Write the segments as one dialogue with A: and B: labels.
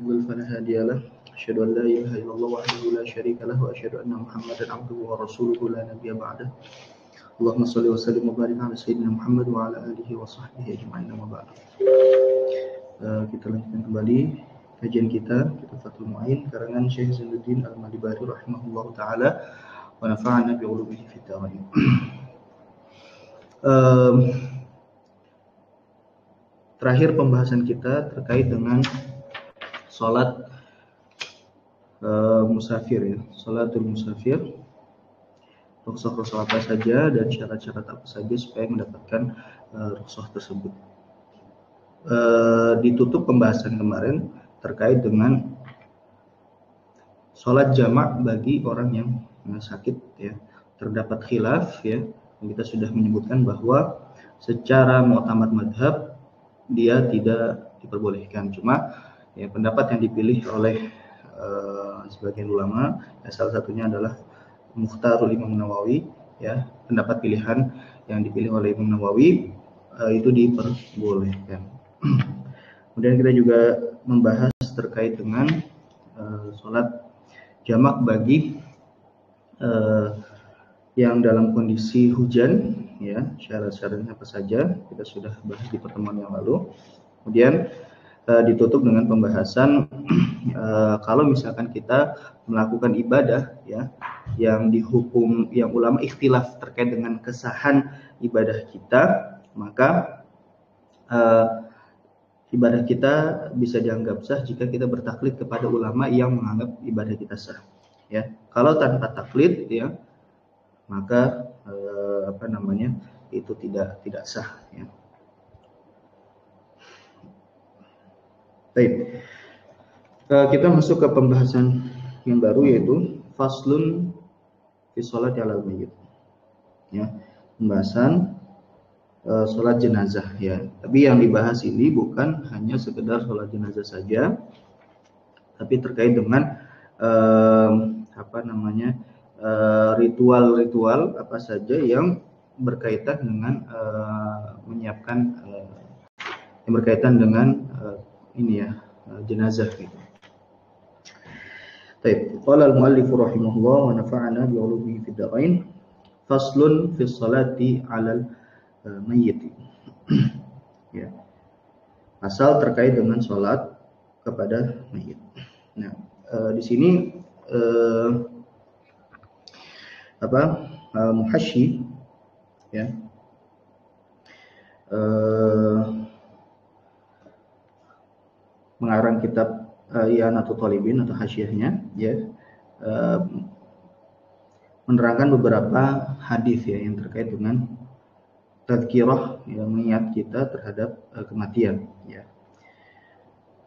A: يضلل فلا هادي له أشهد أن لا إله إلا الله وحده لا شريك له وأشهد أن محمدا عبده ورسوله لا نبي بعده اللهم صل وسلم وبارك على سيدنا Muhammad wa ala alihi wa sahbihi ajma'in amma ba'd. Kita lanjutkan kembali kajian kita kitab Fathul Mu'in karangan Syekh Zainuddin Al-Madibari rahimahullahu taala wa nafa'ana bi ulumihi fid dharain. Terakhir pembahasan kita terkait dengan salat musafir ya, salatul musafir. Rukhsah-rukhsah apa saja dan syarat-syarat apa saja supaya mendapatkan rukhsah tersebut. Ditutup pembahasan kemarin terkait dengan sholat jamak bagi orang yang sakit ya. Terdapat khilaf ya. Kita sudah menyebutkan bahwa secara mu'tamad madhab dia tidak diperbolehkan. Cuma ya, pendapat yang dipilih oleh sebagian ulama ya, salah satunya adalah Mukhtarul Imam Nawawi ya, pendapat pilihan yang dipilih oleh Imam Nawawi itu diperbolehkan. Kemudian kita juga membahas terkait dengan sholat jamak bagi yang dalam kondisi hujan ya, syarat-syaratnya apa saja kita sudah bahas di pertemuan yang lalu. Kemudian ditutup dengan pembahasan kalau misalkan kita melakukan ibadah ya yang dihukum yang ulama ikhtilaf terkait dengan kesahan ibadah kita, maka ibadah kita bisa dianggap sah jika kita bertaklid kepada ulama yang menganggap ibadah kita sah ya. Kalau tanpa taklid ya maka itu tidak sah ya. Baik. Kita masuk ke pembahasan yang baru yaitu faslun fi sholati 'alal mayyit. Ya, pembahasan sholat jenazah ya. Tapi yang dibahas ini bukan hanya sekedar sholat jenazah saja, tapi terkait dengan ritual-ritual apa saja yang berkaitan dengan menyiapkan yang berkaitan dengan jenazah gitu. Baik, qala al-muallif rahimahullah wa nafa'ana bi 'ulumihi fid dharain. Faslun fi sholati 'alal mayyit. Ya. Pasal terkait dengan salat kepada mayit. Nah, di sini muhasyi ya. Mengarang kitab I'anatul Talibin atau hasyiahnya ya, menerangkan beberapa hadis ya yang terkait dengan tadzkirah yang mengingat kita terhadap kematian ya.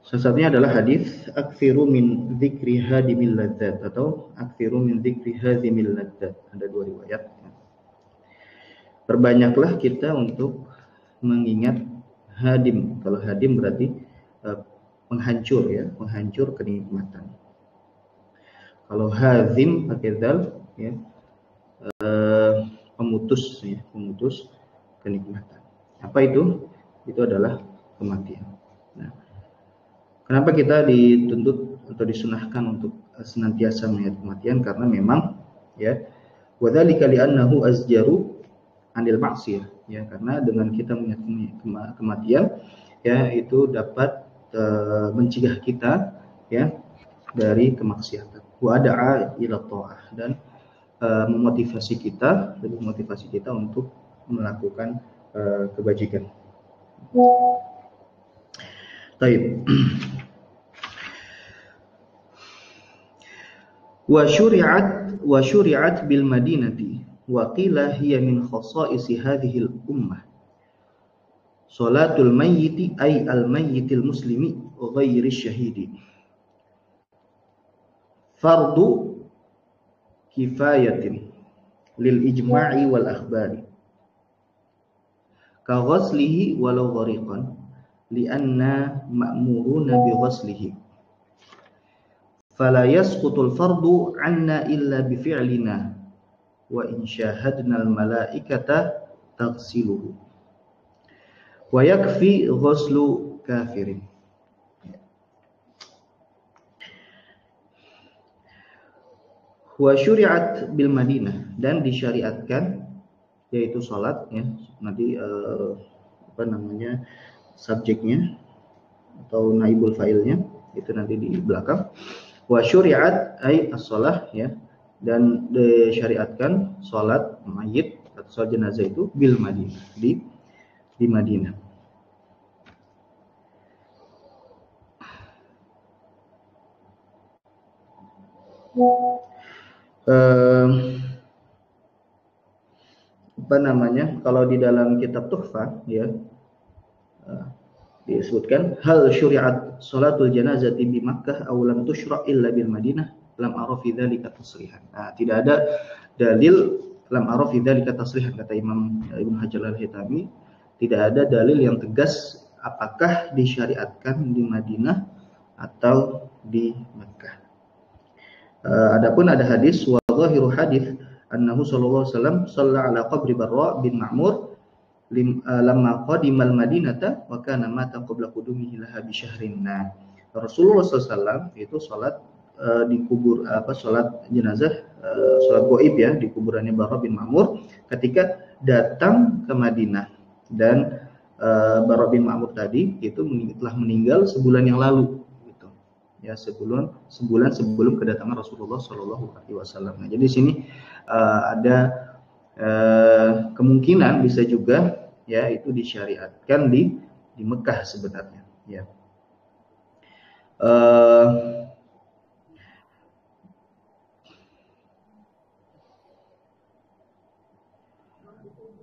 A: Salah satunya adalah hadis aktsiru min dzikri hadimil ladzat atau aktsiru min dzikri hadimil ladzat. Ada dua riwayat ya. Perbanyaklah kita untuk mengingat hadim. Kalau hadim berarti penghancur ya, penghancur kenikmatan. Kalau hazim pakai zal ya, pemutus ya, pemutus kenikmatan. Apa itu? Itu adalah kematian. Nah, kenapa kita dituntut atau disunahkan untuk senantiasa mengingat kematian? Karena memang ya, wadzalika li'annahu azjaru anil maksiyah ya, karena dengan kita mengingat kematian ya itu dapat mencegah kita ya dari kemaksiatan. Wa da'a ila tha'ah, dan memotivasi kita untuk melakukan kebajikan. Baik. Wa syuri'at bil madinati wa qila hiya min khasa'isi hadhihi al-ummah. Salatul mayyiti ay al-mayyitil muslimi ghairi syahidi. Fardu kifayatin lil ijma'i wal akhbari. Ka ghaslihi walau ghariqan li'anna ma'muruna bi ghaslihi. Fala yasqutul fardu 'anna illa bi fi'lina wa in syahadna al malaikata taghsiluhu. Wa yakfi ghuslu kafirin. Wa syuri'at bil Madinah, dan disyariatkan, yaitu salat ya. Nanti apa namanya subjeknya atau naibul fa'ilnya itu nanti di belakang. Wa syuri'at ay as-shalah ya, dan disyariatkan salat mayit atau salat jenazah itu bil Madinah, di Madinah. Apa namanya, kalau di dalam kitab Tuhfah ya disebutkan hal syuri'at salatul janazati bi Makkah aw lam tusyra' illa bil Madinah lam ara fi dzalika tasrihan. Nah, tidak ada dalil lam ara fi dzalika tasrihan, kata Imam Ibnu Hajar Al-Haytami, tidak ada dalil yang tegas apakah disyariatkan di Madinah atau di Makkah. Adapun ada hadis wa zahiru hadis annahu sallallahu alaihi wasallam shalla ala qabri Barra bin Ma'mur lamma qadimal Madinata wa kana mata qabla qudumihi laha bi syahrin. Nah, Rasulullah SAW itu salat di kubur salat jenazah, salat gaib ya di kuburannya Barra bin Ma'mur ketika datang ke Madinah, dan Barra bin Ma'mur tadi itu telah meninggal sebulan yang lalu gitu. Ya, sebulan sebelum kedatangan Rasulullah Shallallahu alaihi wasallam. Nah, jadi di sini ada kemungkinan bisa juga ya itu disyariatkan di Mekah sebenarnya ya.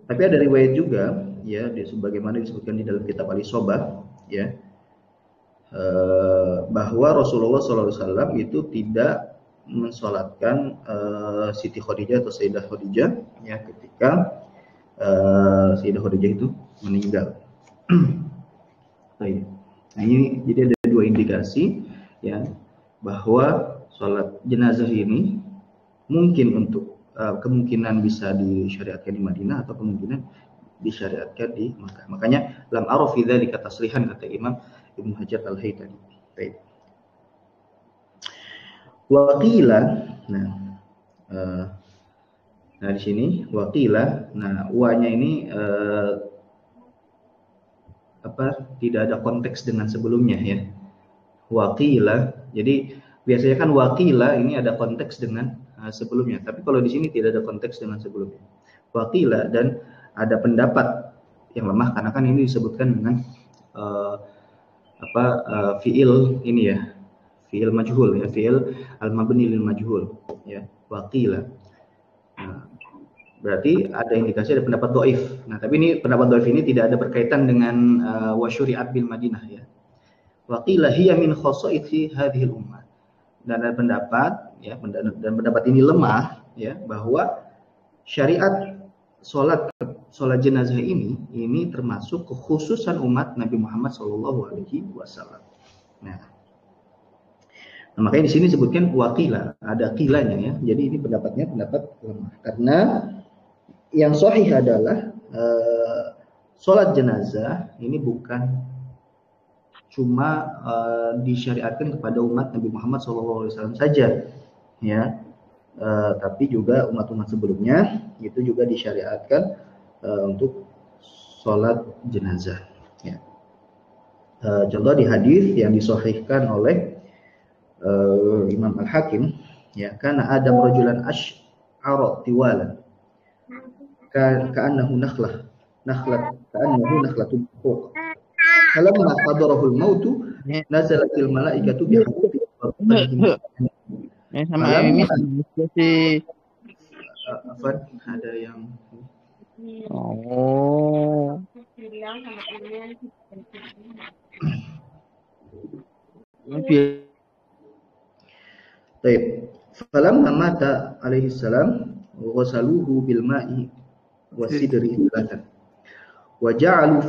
A: Tapi ada riwayat juga ya, sebagaimana disebutkan di dalam kitab Al-Isobah ya, bahwa Rasulullah SAW itu tidak mensolatkan Siti Khadijah atau Sayyidah Khadijah ya ketika Sayyidah Khadijah itu meninggal. Nah, ini jadi ada dua indikasi ya bahwa sholat jenazah ini mungkin untuk kemungkinan bisa disyariatkan di Madinah atau kemungkinan disyariatkan di Makkah. Makanya lam araf fi dzalika tasrihan, kata Imam Ibnu Hajar Al-Haytami. Baik. Waqila, nah di sini waqila, nah wa-nya ini tidak ada konteks dengan sebelumnya ya. Waqila, jadi biasanya kan waqila ini ada konteks dengan sebelumnya, tapi kalau di sini tidak ada konteks dengan sebelumnya. Waqila, dan ada pendapat yang lemah karena kan ini disebutkan dengan fiil ini ya, fiil majhul ya, fiil al-mabni lil majhul ya, waqila. Nah, berarti ada indikasi ada pendapat dhaif. Nah, tapi ini pendapat dhaif ini tidak ada berkaitan dengan wa syuri'at bil Madinah ya. Waqila hiya min khasa'isi hadhil ummah. Dan ada pendapat ya, dan pendapat ini lemah ya, bahwa syariat sholat jenazah ini termasuk kekhususan umat Nabi Muhammad SAW. Nah, makanya di sini disebutkan waqila, ada qilanya ya. Jadi ini pendapat lemah karena yang sahih adalah sholat jenazah ini bukan cuma disyariatkan kepada umat Nabi Muhammad SAW saja ya, tapi juga umat-umat sebelumnya itu juga disyariatkan untuk sholat jenazah ya. Contoh di hadis yang disahihkan oleh Imam Al-Hakim ya, kana Adam rajulan ash'ara tiwalan ka'annahu nakhlatun fuq. Falamma hadarahul mautu nazalatil malaikatu bihaqqi
B: sama ini diskusi.
A: Ada yang Baik. Falamma mata alaihi salam ghasaluhu bil ma'i wasidri thalathan wa ja'alu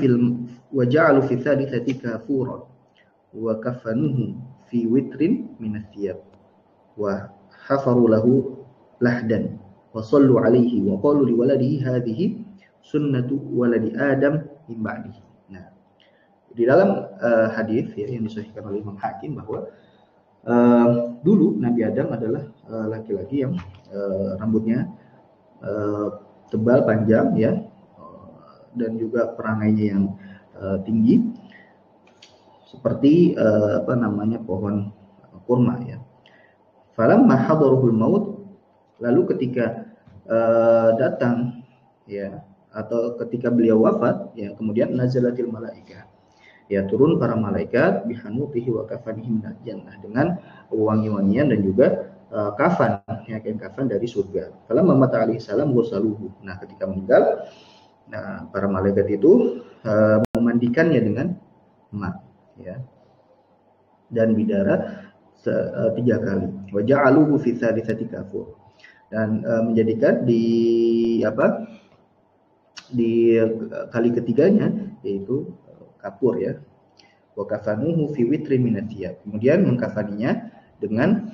A: fi thalithati kafuran wa kafanuhu fi witrin min athiyab wa hafaru lahu lahdan wa sallu alaihi wa qalu li waladihi hadhihi sunnatu waladi Adam min ba'dihi. Nah, di dalam hadis ya, yang disahihkan oleh Imam Hakim bahwa Dulu Nabi Adam adalah laki-laki yang rambutnya tebal panjang ya, dan juga perangainya yang tinggi seperti pohon kurma ya. Falamma hadarul maut, lalu ketika datang ya, atau ketika beliau wafat ya, kemudian nazalatil malaikah, ya turun para malaikat bihanutihi wa kafanihi minal jannah, dengan wangi-wangian dan juga kafan, ya, kain kafan dari surga. Falamma mata alaihi salam ghusaluhu. Nah, ketika meninggal, nah para malaikat itu memandikannya dengan emat ya dan bidara 3 kali. Wa ja'aluhu fi thalithati kafur, dan menjadikan di kali ketiganya yaitu kapur ya. Wa kafanuhu fi witri minat thiyab, kemudian mengkafaninya dengan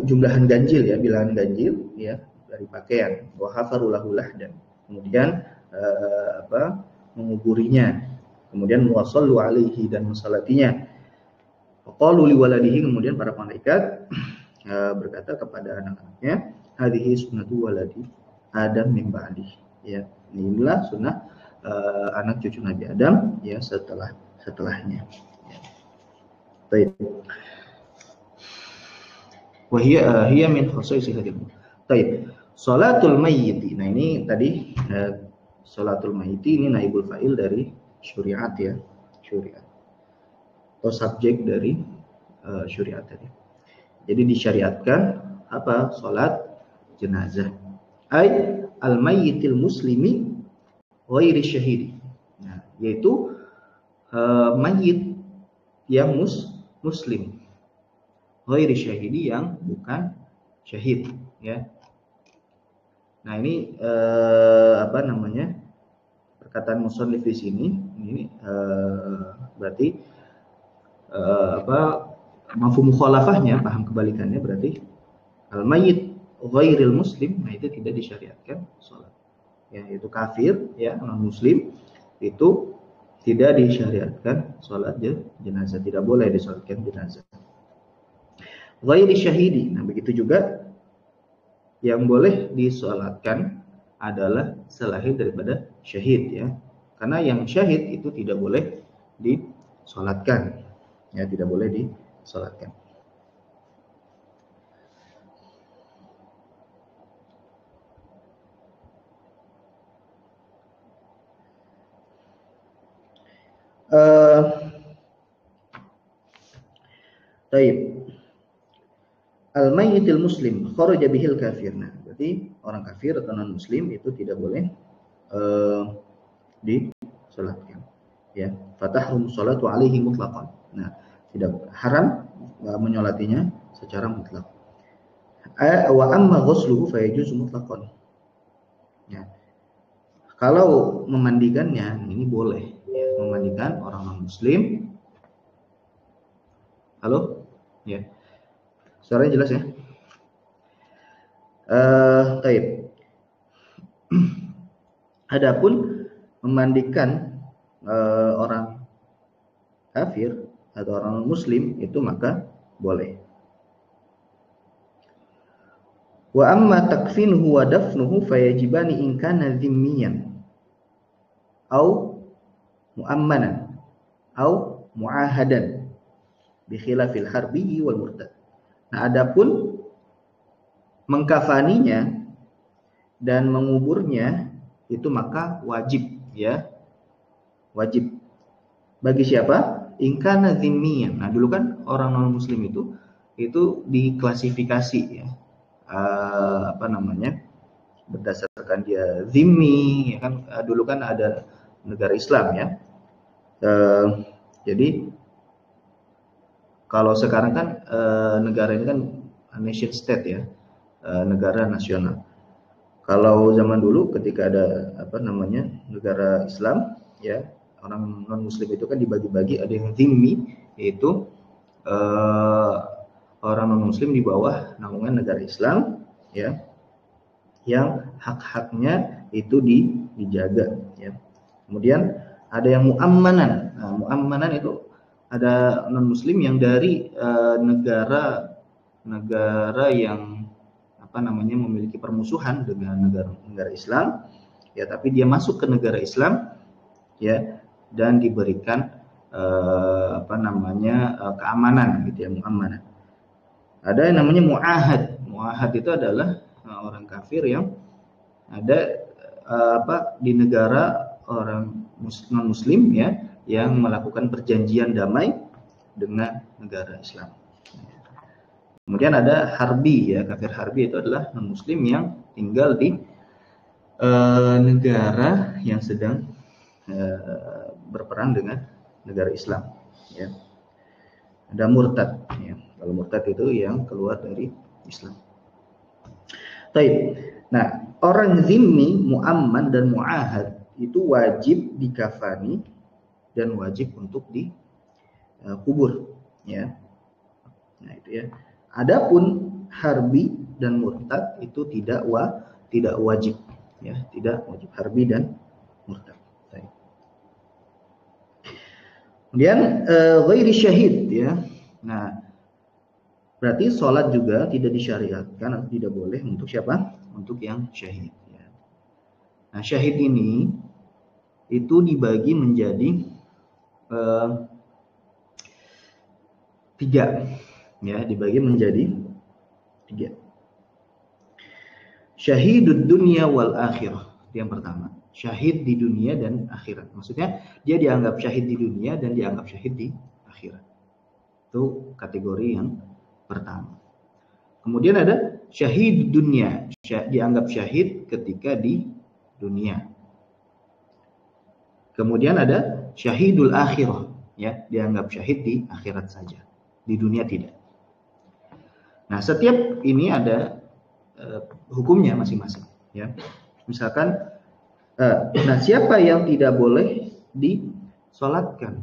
A: jumlahan ganjil ya, bilangan ganjil ya dari pakaian. Wa hafaru lahu lahdan, kemudian menguburinya, kemudian muwasallu alaihi, dan mensalatinya. Qalu li waladihi, kemudian para malaikat berkata kepada anak-anaknya, hadhihi sunnatu waladi Adam min ba'di, ya, inilah sunnah anak cucu Nabi Adam ya setelahnya. Baik. Wa hiya min khususi hadil. Baik. Salatul mayyit. Nah, ini tadi salatul mayyit ini naibul fa'il dari syariat ya, syariat atau subjek dari syariat tadi. Jadi disyariatkan apa? Salat jenazah. Ai al-mayyitil muslimi ghairi syahidi. Nah, yaitu mayit yang muslim, ghairi syahidi, yang bukan syahid ya. Nah, ini perkataan musannif di sini ini berarti mafhum mukhalafahnya, paham kebalikannya, berarti al-mayyit ghairil muslim, nah itu tidak disyariatkan salat. Ya, itu kafir ya, non muslim, itu tidak disyariatkan salat jenazah, tidak boleh disalatkan jenazah. Ghairi syahidi. Nah, begitu juga yang boleh disalatkan adalah selain daripada syahid ya. Karena yang syahid itu tidak boleh disalatkan. Ya, tidak boleh disalatkan. Taib. Al-mayyitil muslim kharaja bihil kafir. Nah, berarti orang kafir atau non muslim itu tidak boleh disalatkan. Ya, fatahrum salatu alaihi mutlaqan. Nah, tidak haram menyolatinya secara mutlak. Wa amma ghusluhu fa yajuzu mutlaqan. Ya. Kalau memandikannya ini boleh ya, memandikan orang non muslim. Halo? Ya. Suaranya jelas ya? Taib. Adapun memandikan orang kafir atau orang muslim itu maka boleh. Wa amma takfinuhu wa dafnuhu fayajibani in kana dhimmiyan au muammanan au muahadan bi khilafil harbi wal murtad. Nah, adapun mengkafaninya dan menguburnya itu maka wajib ya. Wajib. Bagi siapa? In kana dhimmiyan. Nah, dulu kan orang non muslim itu diklasifikasi ya. Berdasarkan dia zimmi ya kan, dulu kan ada negara Islam ya. Jadi kalau sekarang kan negara ini kan nation state ya, negara nasional. Kalau zaman dulu ketika ada negara Islam ya, orang non muslim itu kan dibagi-bagi, ada yang zimmi, yaitu orang non muslim di bawah naungan negara Islam ya, yang hak-haknya itu dijaga ya. Kemudian ada yang muammanan. Nah, mu'ammanan itu ada non muslim yang dari negara yang memiliki permusuhan dengan negara Islam, ya, tapi dia masuk ke negara Islam, ya, dan diberikan keamanan gitu ya, mu'amanah. Ada yang namanya mu'ahad. Mu'ahad itu adalah orang kafir yang ada di negara orang non muslim, ya, yang melakukan perjanjian damai dengan negara Islam. Kemudian ada harbi, ya, kafir harbi itu adalah non muslim yang tinggal di negara yang sedang berperang dengan negara Islam, ya. Ada murtad, ya. Kalau murtad itu yang keluar dari Islam. Baik. Nah, orang zimmi, mu'amman dan mu'ahad itu wajib dikafani dan wajib untuk dikubur, ya. Nah, itu ya. Adapun harbi dan murtad itu tidak wajib, ya, tidak wajib harbi dan murtad. Baik. Kemudian ghairi syahid, ya. Nah, berarti sholat juga tidak disyariatkan atau tidak boleh untuk siapa? Untuk yang syahid, ya. Nah, syahid ini itu dibagi menjadi 3, ya, dibagi menjadi 3. Syahidud dunya wal akhirah, itu yang pertama. Syahid di dunia dan akhirat. Maksudnya dia dianggap syahid di dunia dan dianggap syahid di akhirat. Itu kategori yang pertama. Kemudian ada syahid dunia, dianggap syahid ketika di dunia. Kemudian ada syahidul akhirah, ya, dianggap syahid di akhirat saja, di dunia tidak. Nah, setiap ini ada hukumnya masing-masing, ya. Misalkan, nah, siapa yang tidak boleh disolatkan?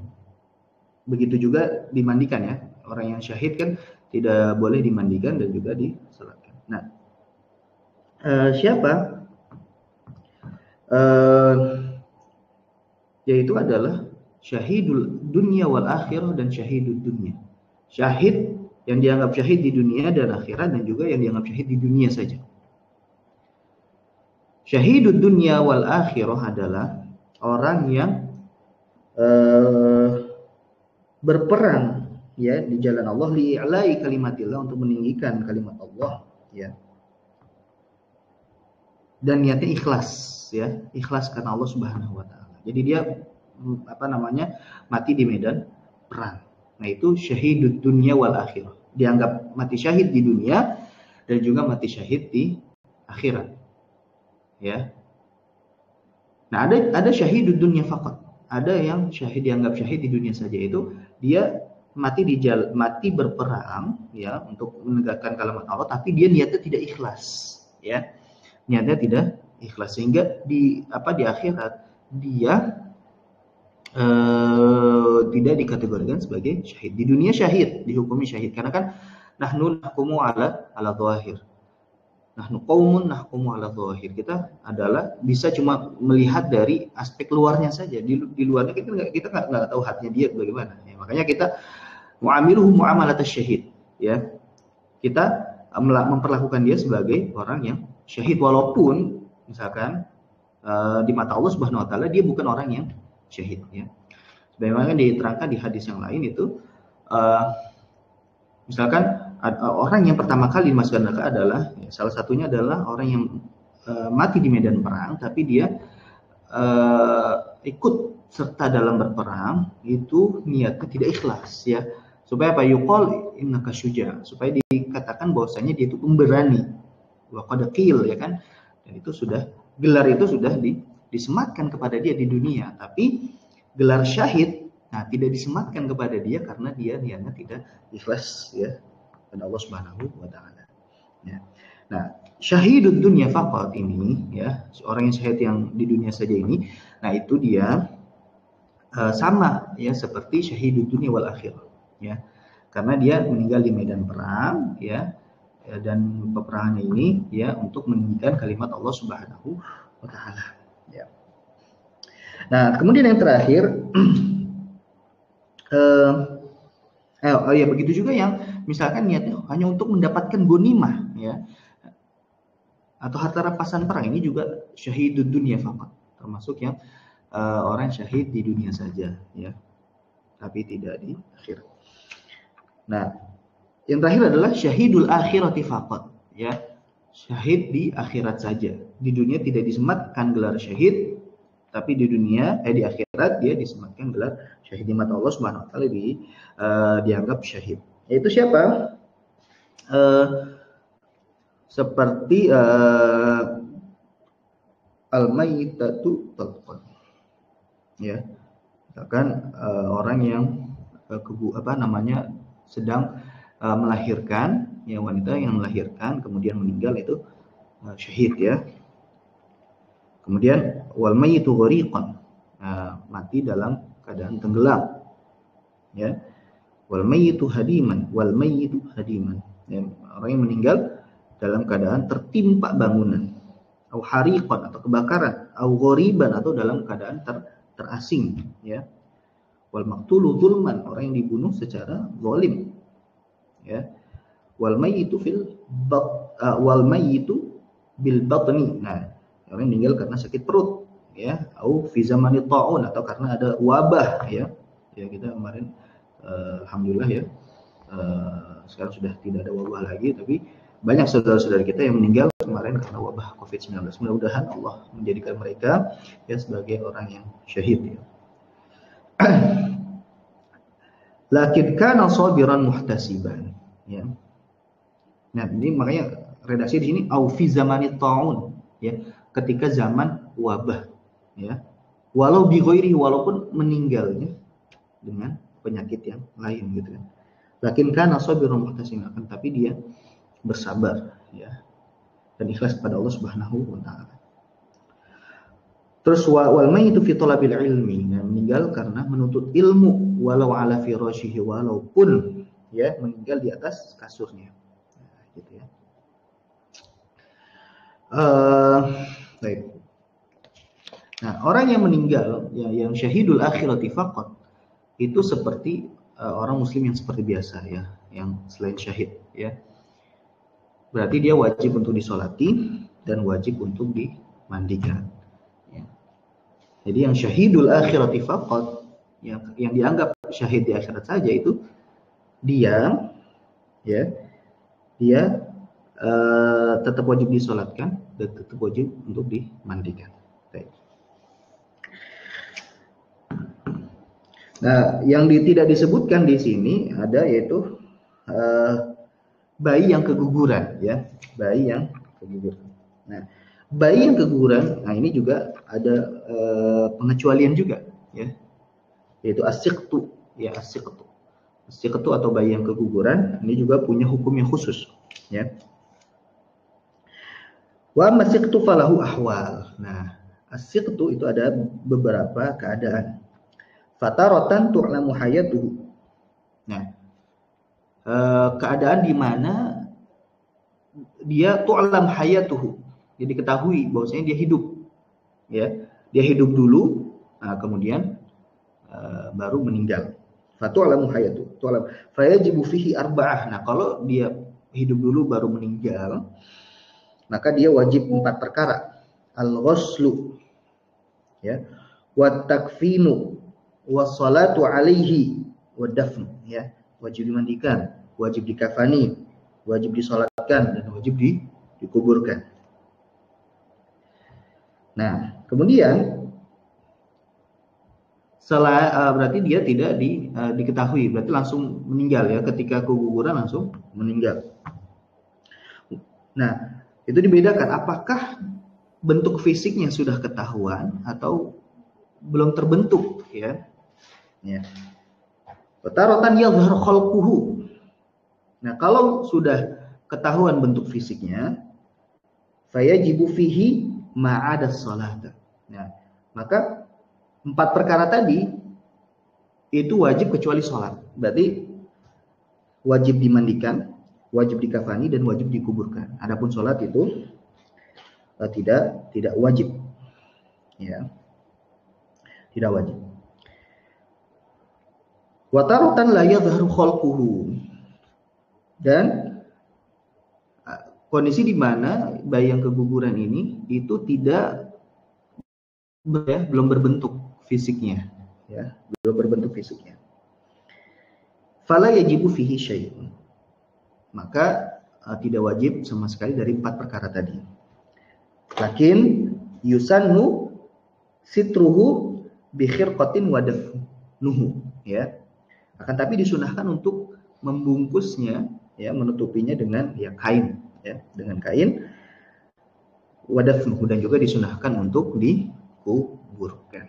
A: Begitu juga dimandikan, ya. Orang yang syahid kan tidak boleh dimandikan dan juga disolatkan. Nah, siapa? Yaitu adalah syahidul dunya wal akhirah dan syahidul dunya. Syahid yang dianggap syahid di dunia dan akhirat, dan juga yang dianggap syahid di dunia saja. Syahidul dunya wal akhirah adalah orang yang berperang, ya, di jalan Allah, li'ilai kalimatillah, untuk meninggikan kalimat Allah, ya. Dan niatnya ikhlas, ya, ikhlas karena Allah Subhanahu wa taala. Jadi dia mati di medan perang. Nah, itu syahidud dunya wal akhirah. Dianggap mati syahid di dunia dan juga mati syahid di akhirat, ya. Nah, ada syahidud dunya faqat. Ada yang syahid dianggap syahid di dunia saja, itu dia mati berperang, ya, untuk menegakkan kalimat Allah, tapi dia niatnya tidak ikhlas, ya. Niatnya tidak ikhlas, sehingga di akhirat dia tidak dikategorikan sebagai syahid. Di dunia syahid, dihukumi syahid, karena kan nahnu nahkumu ala dhahir. Nahnu qaumun nahkumu ala dhahir. Kita adalah bisa cuma melihat dari aspek luarnya saja. Di luarnya kita nggak tahu hatinya dia bagaimana. Ya, makanya kita mu'amiluhu mu'amalatas syahid, ya. Kita memperlakukan dia sebagai orang yang syahid, walaupun misalkan di mata Allah Subhanahu wa taala dia bukan orang yang syahid, ya. Sebagaimana diterangkan di hadis yang lain itu, misalkan orang yang pertama kali dimasukkan neraka adalah, ya, salah satunya adalah orang yang mati di medan perang, tapi dia ikut serta dalam berperang, itu niatnya tidak ikhlas, ya. Supaya apa? Yuqal innaka syuja, supaya dikatakan bahwasanya dia itu pemberani. Wa qad qil, ya kan? Dan itu gelar itu sudah disematkan kepada dia di dunia, tapi gelar syahid, nah, tidak disematkan kepada dia karena dia niatnya tidak ikhlas, ya, kepada Allah Subhanahu wa taala, ya. Nah, syahidud dunya faqat ini, ya, orang yang syahid yang di dunia saja ini, nah, itu dia sama, ya, seperti syahidud dunya wal akhirah, ya. Karena dia meninggal di medan perang, ya, dan peperangan ini, ya, untuk meninggikan kalimat Allah Subhanahu wa taala, ya. Nah, kemudian yang terakhir Eh, oh ya, begitu juga yang misalkan niatnya hanya untuk mendapatkan gonimah, ya, atau harta rampasan perang, ini juga syahidud dunia faqat, termasuk yang orang syahid di dunia saja, ya, tapi tidak di akhirat. Nah, yang terakhir adalah syahidul akhirati faqat, ya, syahid di akhirat saja. Di dunia tidak disematkan gelar syahid, tapi di dunia di akhirat dia disematkan gelar syahid, di mata Allah Subhanahu wa taala dianggap syahid. Yaitu siapa? Seperti al-maitatu talqan, ya, misalkan orang yang sedang melahirkan, ya, wanita yang melahirkan kemudian meninggal, itu syahid, ya. Kemudian wal mayyitu ghariqan, mati dalam keadaan tenggelam, ya. Wal mayyitu hadiman, ya, orang yang meninggal dalam keadaan tertimpa bangunan, au hariqan atau kebakaran, au ghoriban atau dalam keadaan terasing, ya. Wal maqtulu zulman, orang yang dibunuh secara zalim, ya. Wal mayyitu wal mayyitu bil batni, nah, orang yang meninggal karena sakit perut, ya, au fi zamani ta'un, atau karena ada wabah, ya. Ya, kita kemarin alhamdulillah, ya, sekarang sudah tidak ada wabah lagi, tapi banyak saudara-saudara kita yang meninggal kemarin karena wabah COVID-19. Mudah-mudahan Allah menjadikan mereka, ya, sebagai orang yang syahid, ya. Lakin kana sabiran muhtasiban, ya. Nah, ini makanya redaksi di sini au fi zamani ta'un, ya, ketika zaman wabah, ya. Walau bi ghairi, walaupun meninggalnya dengan penyakit yang lain, gitu kan. Lakin kana sabiran muhtasiban, tapi dia bersabar, ya, dan ikhlas kepada Allah Subhanahu wa taala. Terus wal mayyitu fi talabil ilmi, nah, meninggal karena menuntut ilmu, walau ala firashihi, walaupun, ya, meninggal di atas kasurnya, nah, gitu, ya. Baik. Nah, orang yang meninggal, ya, yang syahidul akhirati faqat, itu seperti orang muslim yang seperti biasa, ya, yang selain syahid, ya. Berarti dia wajib untuk disolati dan wajib untuk dimandikan, ya. Jadi yang syahidul akhirati faqat, yang dianggap syahid di akhirat saja, itu dia, ya, dia tetap wajib disolatkan dan tetap wajib untuk dimandikan. Baik. Nah, yang tidak disebutkan di sini ada, yaitu bayi yang keguguran, ya, bayi yang keguguran. Nah, bayi yang keguguran, nah, ini juga ada pengecualian juga, ya, yaitu as-siqtu, ya, as-siqtu atau bayi yang keguguran, ini juga punya hukum yang khusus, ya. Wa as-siqtu falahu ahwal. Nah, as-siqtu itu ada beberapa keadaan. Fataratan tu'lamu hayatuhu. Nah, keadaan di mana dia tu'lam hayatuhu, jadi diketahui bahwasanya dia hidup, ya, dia hidup dulu, nah, kemudian baru meninggal. Fatu'lamu hayatuhu, tu'lam fayajibu fihi arba'ah. Nah, kalau dia hidup dulu baru meninggal, maka dia wajib 4 perkara. Al-ghuslu, ya, wa takfinu, wa salatu alaihi, wa dafn, ya, wajib dimandikan, wajib dikafani, wajib disolatkan, dan wajib dikuburkan. Nah, kemudian berarti dia tidak diketahui, berarti langsung meninggal, ya, ketika keguguran langsung meninggal. Nah, itu dibedakan apakah bentuk fisiknya sudah ketahuan atau belum terbentuk, ya. Ya. Taratan yadhhar khalquhu. Nah, kalau sudah ketahuan bentuk fisiknya, fayajibu fihi ma'ada shalah. Nah, maka 4 perkara tadi itu wajib kecuali sholat. Berarti wajib dimandikan, wajib dikafani, dan wajib dikuburkan. Adapun sholat itu tidak wajib, ya, tidak wajib. Wa taratan la yadhharu khalquhu. Dan kondisi di mana bayi yang keguguran ini itu tidak belum berbentuk fisiknya, ya, belum berbentuk fisiknya. Fala yajibu fihi syai'un. Maka tidak wajib sama sekali dari 4 perkara tadi. Lakin yusannu sitruhu bi khirqatin wa dafnuhu, ya. Akan tapi disunahkan untuk membungkusnya, ya, menutupinya dengan kain, ya, dengan kain, wa dafnuhu, dan juga disunahkan untuk dikuburkan,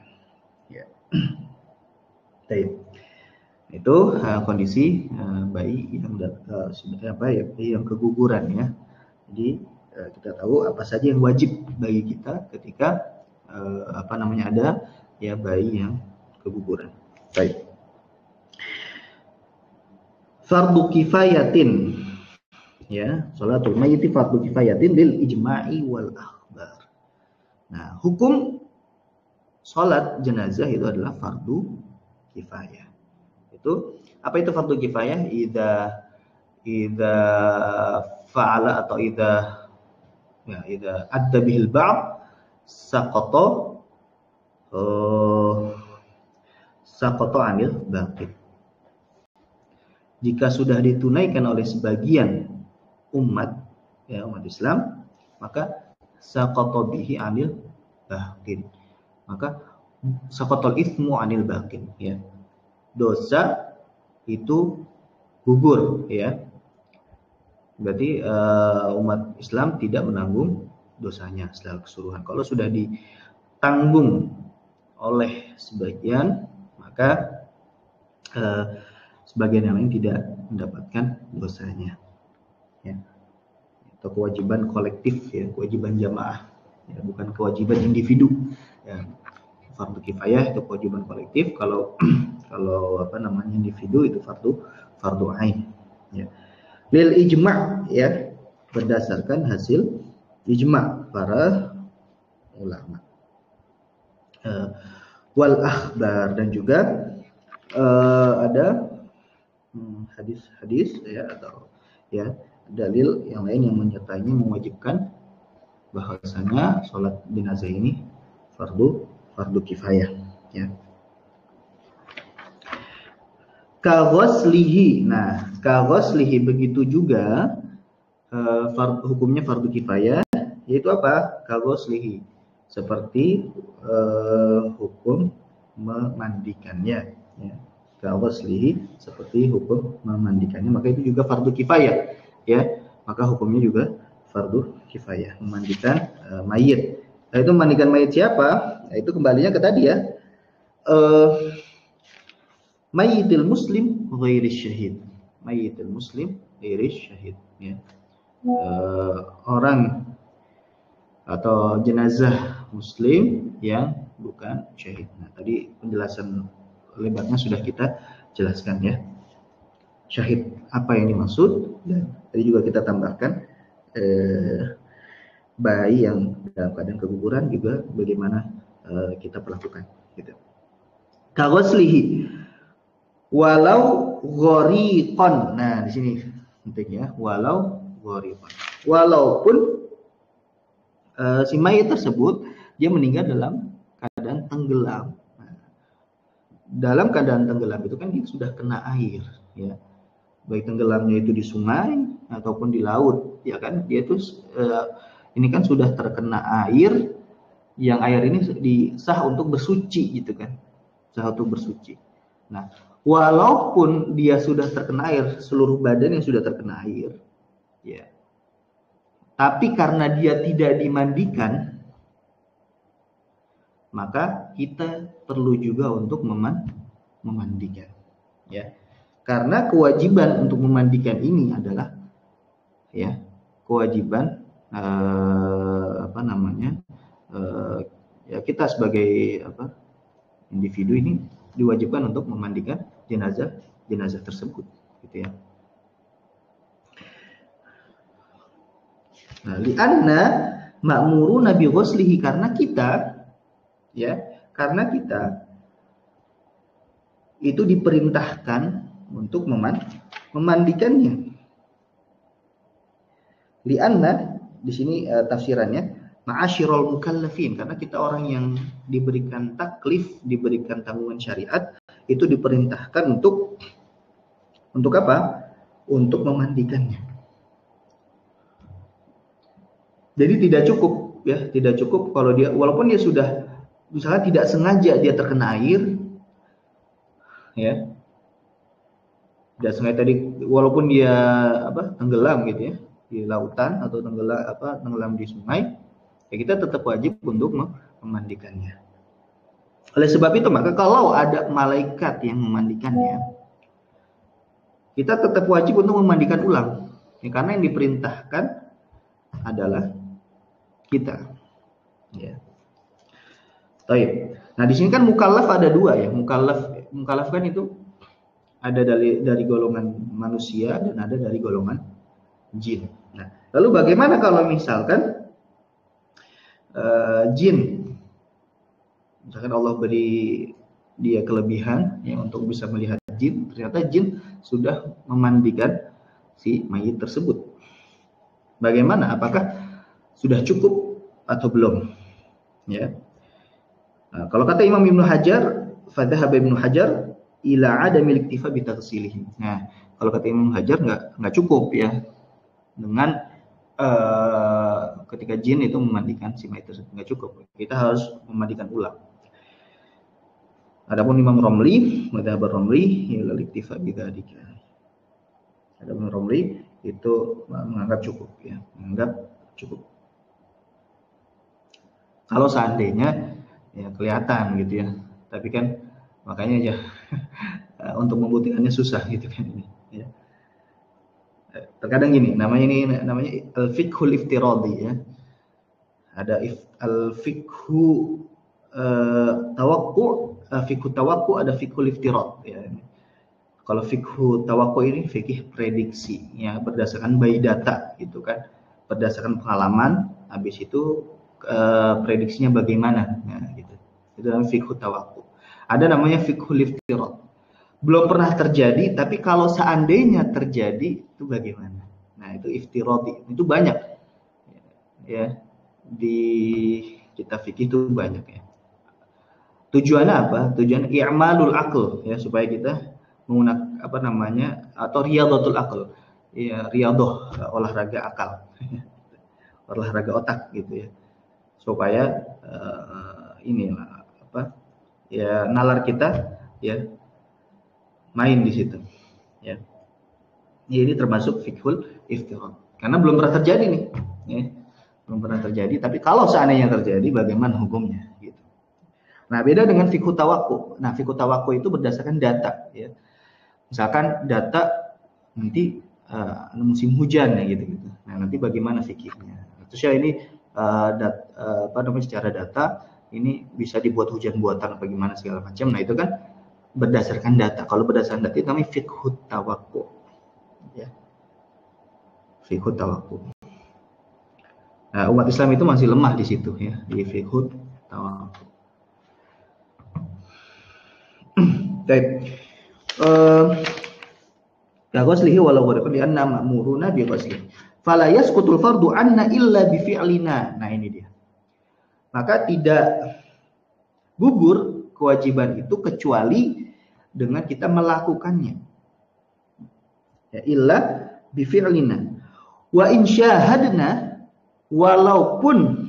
A: ya. Baik. Itu kondisi bayi yang bayi yang keguguran, ya. Jadi kita tahu apa saja yang wajib bagi kita ketika ada ya bayi yang keguguran. Baik. Fardu kifayatin, ya, sholatul mayyiti fardu kifayatin bil ijma'i wal akhbar. Nah, hukum sholat jenazah itu adalah fardu kifayah. Apa itu fardu kifayah? Idza fa'ala atau idza adda bihil ba'd saqata 'anil baqi. Jika sudah ditunaikan oleh sebagian umat, ya, umat Islam, maka saqata bihi 'anil baqi. Maka saqatal itsmu 'anil baqi, ya. Dosa itu gugur, ya. Berarti umat Islam tidak menanggung dosanya secara keseluruhan. Kalau sudah ditanggung oleh sebagian, maka sebagian yang lain tidak mendapatkan dosanya, ya. Itu kewajiban kolektif, ya, kewajiban jamaah, ya, bukan kewajiban individu, ya. Fardu kifayah itu kewajiban kolektif. Kalau individu itu fardu ain, ya. Lil ijma', ya, berdasarkan hasil ijma' para ulama. Wal akhbar, dan juga ada hadis-hadis, ya, atau ya dalil yang lain yang menyertainya mewajibkan bahwasanya sholat jenazah ini fardu kifayah, ya. Kaghoslihi. Nah, kaghoslihi begitu juga hukumnya fardu kifayah, yaitu apa? Kaghoslihi, seperti hukum memandikannya, ya. Kaghoslihi seperti hukum memandikannya, maka itu juga fardu kifayah, ya. Maka hukumnya juga fardu kifayah, memandikan mayit. Nah, itu memandikan mayit siapa? Nah, itu kembalinya ke tadi, ya. Mayyitul muslim ghairis syahid. Mayyitul muslim ghairis syahid, ya. Orang atau jenazah muslim yang bukan syahid. Nah, tadi penjelasan lebarnya sudah kita jelaskan, ya. Syahid apa yang dimaksud, dan tadi juga kita tambahkan bayi yang dalam keadaan keguguran juga bagaimana kita perlakukan, gitu. Kaghoslihi walau ghoriqon. Nah, di sini pentingnya walau ghoriqon. Walaupun si mayit tersebut dia meninggal dalam keadaan tenggelam. Nah, dalam keadaan tenggelam itu kan dia sudah kena air, ya. Baik tenggelamnya itu di sungai ataupun di laut, ya kan? Dia itu ini kan sudah terkena air, yang air ini sah untuk bersuci, gitu kan? Sah untuk bersuci. Nah, walaupun dia sudah terkena air, seluruh badan yang sudah terkena air, ya, tapi karena dia tidak dimandikan, maka kita perlu juga untuk memandikan, ya. Karena kewajiban untuk memandikan ini adalah, ya, kewajiban ya, kita sebagai individu ini diwajibkan untuk memandikan jenazah tersebut, gitu, ya. Nah, li'anna ma'muruna bi ghuslihi, karena kita itu diperintahkan untuk memandikannya. Lianna di sini tafsirannya ma'asyiral mukallafin, karena kita orang yang diberikan taklif, diberikan tanggungan syariat, itu diperintahkan untuk apa? Untuk memandikannya. Jadi tidak cukup ya, tidak cukup kalau dia walaupun dia sudah misalnya tidak sengaja dia terkena air ya. Tidak sengaja tadi walaupun dia tenggelam gitu ya di lautan atau tenggelam di sungai, ya kita tetap wajib untuk memandikannya. Oleh sebab itu maka kalau ada malaikat yang memandikannya, kita tetap wajib untuk memandikan ulang. Ya, karena yang diperintahkan adalah kita. Ya. Baik. Nah, di sini kan mukallaf ada dua ya. Mukallaf kan itu ada dari golongan manusia dan ada dari golongan jin. Nah, lalu bagaimana kalau misalkan jin, misalkan Allah beri dia kelebihan ya untuk bisa melihat jin, ternyata jin sudah memandikan si mayit tersebut. Bagaimana? Apakah sudah cukup atau belum? Ya. Nah, kalau kata Imam Ibnu Hajar, fadhahaba Ibnu Hajar ila adamil iktifa bi taghsilihi. Nah, kalau kata Imam Hajar enggak cukup ya dengan ketika jin itu memandikan si mayit tersebut, enggak cukup. Kita harus memandikan ulang. Adapun Imam Romli, madhhab Romli ila iktifa bi dzalika. Adapun Romli itu menganggap cukup ya, menganggap cukup. Kalau seandainya ya kelihatan gitu ya, tapi kan makanya aja untuk membuktikannya susah gitu kan ini. Ya. Terkadang gini, namanya al-fiqhul iftiradi ya. Ada al-fiqhu tawakku, fiqhu tawakku, ada fiqhul iftirad ya. Kalau fikhu tawakku ini fikih prediksi ya, berdasarkan by data gitu kan, berdasarkan pengalaman, habis itu prediksinya bagaimana ya, gitu. Itu namanya fikhu tawakku. Ada namanya fikhul iftirad, belum pernah terjadi tapi kalau seandainya terjadi itu bagaimana. Nah itu iftiradi, itu banyak ya di kitab fikih itu banyak ya. Tujuannya apa? Tujuan i'malul aql ya, supaya kita menggunakan atau riyadhatul aql. Ya, riyadhah, olahraga akal. Olahraga otak gitu ya. Supaya nalar kita ya main di situ. Ya. Ini termasuk fiqhul iftirad. Karena belum pernah terjadi nih, ya. Belum pernah terjadi, tapi kalau seandainya terjadi bagaimana hukumnya gitu. Nah, beda dengan fikhu tawakku. Nah, fikhu tawakku itu berdasarkan data ya. Misalkan data nanti musim hujan ya gitu. Nah, nanti bagaimana fikihnya? Terus ya ini secara data ini bisa dibuat hujan buatan apa gimana segala macam. Nah, itu kan berdasarkan data. Kalau berdasarkan data itu namanya fiqhut tawakku. Ya. Fiqhut tawakku. Nah, umat Islam itu masih lemah di situ ya, di fiqhut tawakku. Baik. Ya ghuslihi walau ghurqa bi anna ma'muruna bi ghuslihi. Fala yasqutul fardu anna illa bi fi'lina. Nah, ini dia. Maka tidak gugur kewajiban itu kecuali dengan kita melakukannya. Ya illa bi fi'lina. Wa in syahadna, walaupun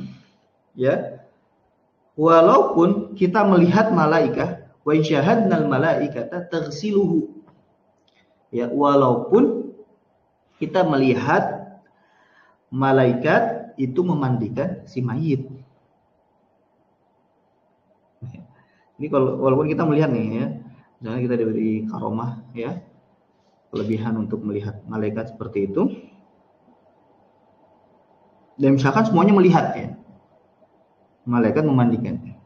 A: kita melihat malaikat, wa in syahadnal malaikata taghsiluhu. Ya, walaupun kita melihat malaikat itu memandikan si mayit. Ini walaupun kita melihat nih ya, misalnya kita diberi karomah ya, kelebihan untuk melihat malaikat seperti itu. Dan misalkan semuanya melihat ya, malaikat memandikan.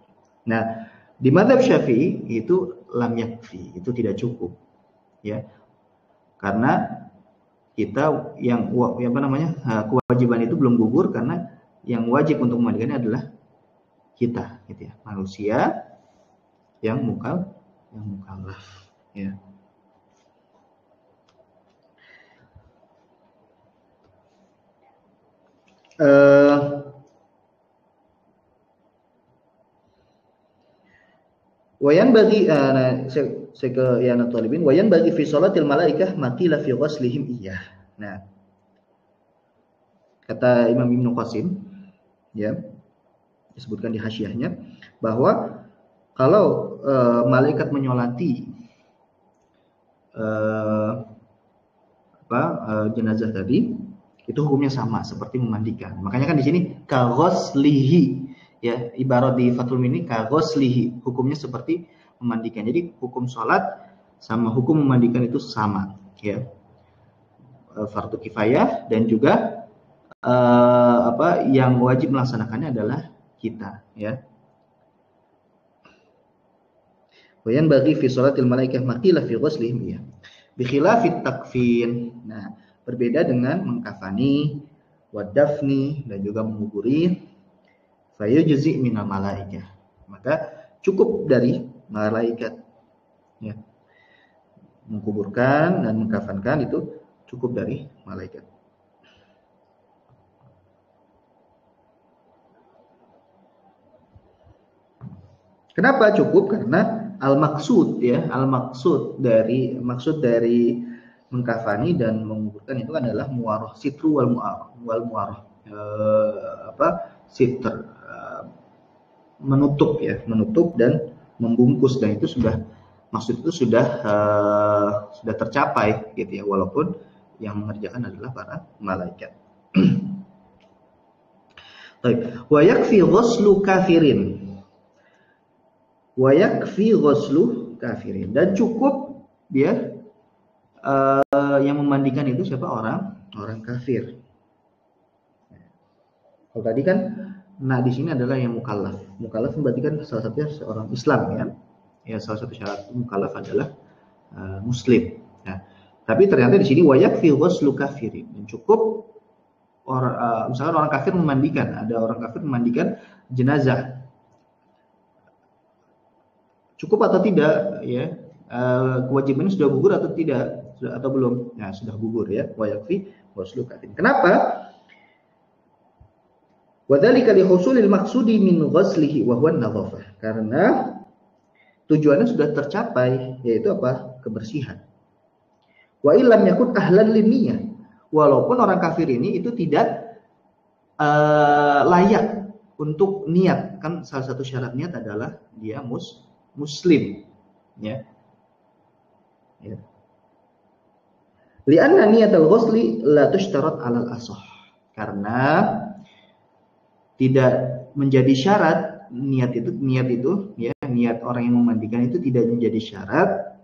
A: Nah, di mazhab Syafi'i itu lam yakfi, itu tidak cukup. Ya. Karena kita kewajiban itu belum gugur karena yang wajib untuk memandikannya adalah kita gitu ya, manusia yang mukallaf. Ya. Wayan bagi saya ke Yana Talibin, wayan bagi fi sholatil malaikah maqila fi ghuslihim iya. Nah, kata Imam Ibnu Qasim, ya, disebutkan di hasyiahnya bahwa kalau malaikat menyolati jenazah tadi, itu hukumnya sama seperti memandikan. Makanya kan di sini kaghoslihi, ya, ibarat di Fathul Mini kaghoslihi, hukumnya seperti memandikan. Jadi hukum sholat sama hukum memandikan itu sama, ya, fardu kifayah, dan juga yang wajib melaksanakannya adalah kita, ya. Wayan bagi fi sholatil malaikah maqila fi ghuslihim, ya. Bi khilafit takfin. Nah, berbeda dengan mengkafani, wadafni, dan juga menguburi. Fayujzi minal malaikah. Maka cukup dari malaikat, ya. Menguburkan dan mengkafankan itu cukup dari malaikat. Kenapa cukup? Karena al-maksud, ya, maksud dari mengkafani dan menguburkan itu adalah muarah sitru wal muarah, sitr, menutup, ya, menutup dan membungkus, dan itu sudah, maksud itu sudah tercapai, gitu ya, walaupun yang mengerjakan adalah para malaikat. Baik, wa yakfi ghuslu kafirin. Wa yakfi ghuslu kafirin, dan cukup dia yang memandikan itu siapa? Orang kafir. Kalau tadi kan, nah di sini adalah yang mukallaf. Mukallaf berarti kan salah satunya seorang Islam, ya. Ya, salah satu syarat mukallaf adalah muslim. Ya. Tapi ternyata di sini wa yakfi ghuslu kafirin, dan cukup misalkan orang kafir memandikan, ada orang kafir memandikan jenazah. Cukup atau tidak, ya, kewajibannya sudah gugur atau tidak, atau belum? Nah, sudah gugur, ya. Wa yakfi ghuslu kafirin. Kenapa? Wa dzalika li husulil maqsudi min ghuslihi wa huwa an-nadhafah. Karena tujuannya sudah tercapai, yaitu apa? Kebersihan. Wa illam yakun ahlan linniyah. Walaupun orang kafir ini itu tidak layak untuk niat, kan salah satu syarat niat adalah dia muslim, ya. Ya. Lianna niyatul ghusli la tushtarat 'alal ashah. Karena tidak menjadi syarat niat itu, ya, niat orang yang memandikan itu tidak menjadi syarat,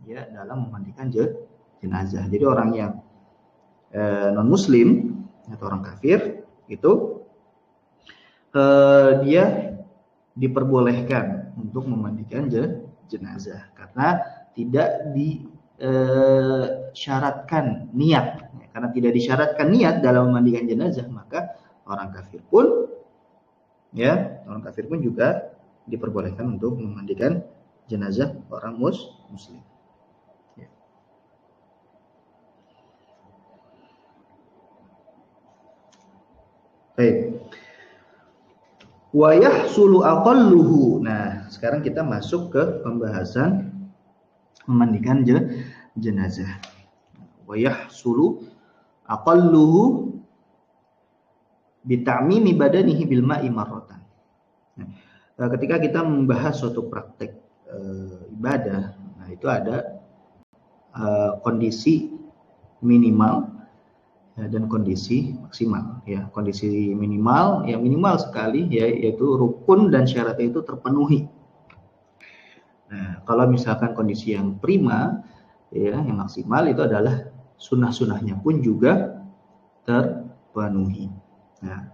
A: ya, dalam memandikan jenazah. Jadi orang yang non muslim atau orang kafir itu dia diperbolehkan untuk memandikan jenazah karena tidak disyaratkan niat. Karena tidak disyaratkan niat dalam memandikan jenazah, maka orang kafir pun, ya, orang kafir pun juga diperbolehkan untuk memandikan jenazah orang muslim. Ya. Baik. Wa yahsulu aqalluhu. Nah, sekarang kita masuk ke pembahasan memandikan jenazah. Wa yahsulu aqalluhu bitamimi badanihi bil ma'i marratan. Nah, ketika kita membahas suatu praktek ibadah, nah itu ada kondisi minimal, ya, dan kondisi maksimal, ya. Kondisi minimal, ya, minimal sekali, ya, yaitu rukun dan syaratnya itu terpenuhi. Nah, kalau misalkan kondisi yang prima, ya, yang maksimal itu adalah sunnah-sunnahnya pun juga terpenuhi. Nah,